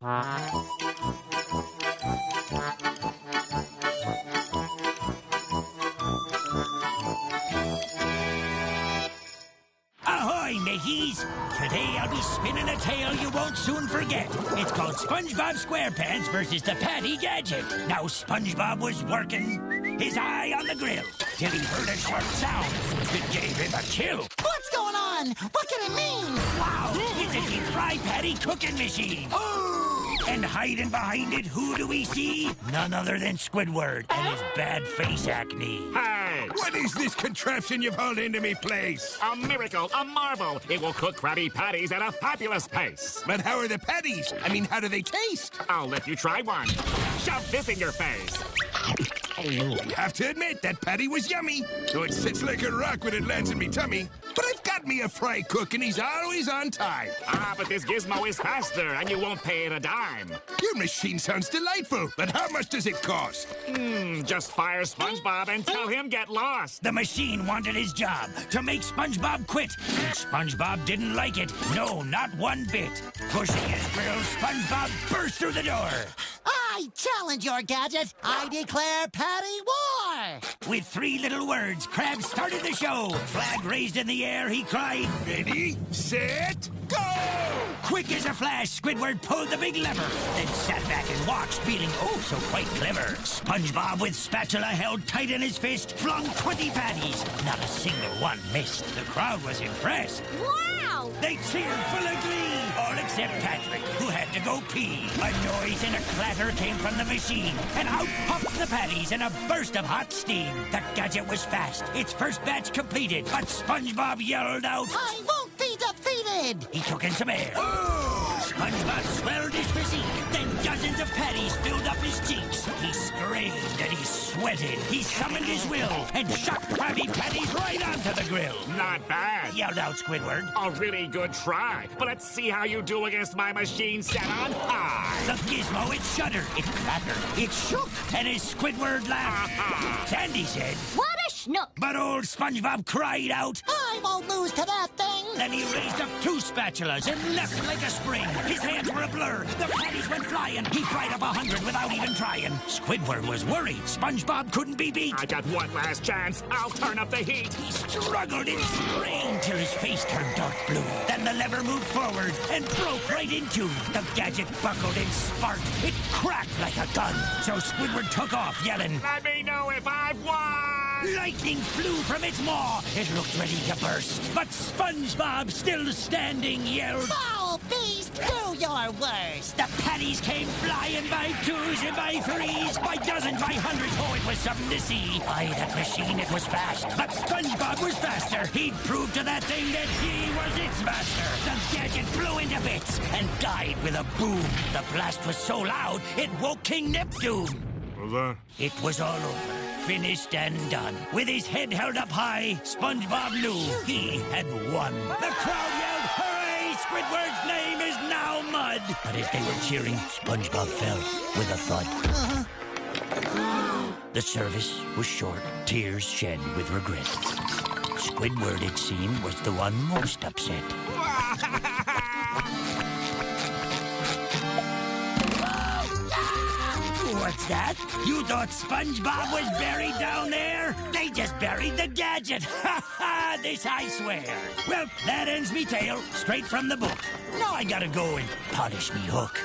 Ahoy, mateys! Today I'll be spinning a tale you won't soon forget. It's called SpongeBob SquarePants versus the Patty Gadget. Now SpongeBob was working, his eye on the grill, till he heard a sharp sound that gave him a chill. What's going on? What can it mean? Wow! It's a deep fry patty cooking machine. And hiding behind it, who do we see? None other than Squidward and his bad face acne. Hey! What is this contraption you've hauled into me place? A miracle, a marvel. It will cook Krabby Patties at a fabulous pace. But how are the patties? I mean, how do they taste? I'll let you try one. Shove this in your face. You have to admit, that patty was yummy. Though it sits like a rock when it lands in me tummy. But I've got me a fry cook, and he's always on time. Ah, but this gizmo is faster, and you won't pay it a dime. Your machine sounds delightful, but how much does it cost? Just fire SpongeBob and tell him get lost. The machine wanted his job, to make SpongeBob quit. And SpongeBob didn't like it. No, not one bit. Pushing his grill, SpongeBob burst through the door. I challenge your Gadget. I declare Patty War. With 3 little words, Krabs started the show. Flag raised in the air, he cried, Ready, set, go! Quick as a flash, Squidward pulled the big lever, then sat back and watched, feeling oh so quite clever. SpongeBob, with spatula held tight in his fist, flung 20 patties. Not a single one missed. The crowd was impressed. Wow! They cheered full of glee, all except Patrick, who had to go pee. A noise and a clatter came from the machine, and out popped the patties in a burst of hot steam. The Gadget was fast, its first batch completed, but SpongeBob yelled out, I won't be defeated. he took in some air. SpongeBob swelled his physique, then dozens of patties filled up his cheeks. He screamed and he sweated. He summoned his will and shot Krabby Patties right onto the grill. Not bad. Yelled out Squidward. A really good try. But let's see how you do against my machine set on high. The gizmo, it shuddered, it clattered, it shook, and as Squidward laughed, Sandy said, What a schnook! but old SpongeBob cried out. I won't lose to that thing. Then he raised up 2 spatulas and left like a spring. His hands were a blur. The patties went flying. He fried up 100 without even trying. Squidward was worried. SpongeBob couldn't be beat. I got one last chance. I'll turn up the heat. He struggled and strained till his face turned dark blue. Then the lever moved forward and broke right into. The Gadget buckled and sparked. It cracked like a gun. So Squidward took off, yelling, Let me know if I've won! lightning flew from its maw. It looked ready to burst. But SpongeBob, still standing, yelled, Foul beast, do your worst. the patties came flying by 2s and by 3s, by dozens, by hundreds. Oh, it was something to see. By that machine, it was fast. But SpongeBob was faster. He'd proved to that thing that he was its master. The Gadget flew into bits and died with a boom. The blast was so loud, it woke King Neptune. It was all over. Finished and done. With his head held up high, SpongeBob knew he had won. The crowd yelled, hooray! Squidward's name is now mud! But as they were cheering, SpongeBob fell with a thud. The service was short, tears shed with regret. Squidward, it seemed, was the one most upset. What's that? You thought SpongeBob was buried down there? They just buried the Gadget. Ha ha! This I swear. Well, that ends me tale, straight from the book. Now I gotta go and polish me hook.